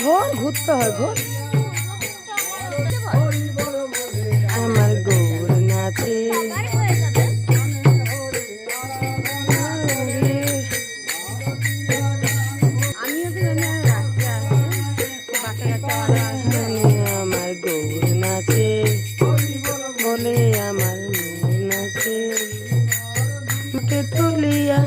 ঘোর ঘুরতে হয় ঘোর। আমার গৌর নাচে আমার গৌর নাচে বলে আমার নাচে তুলিয়া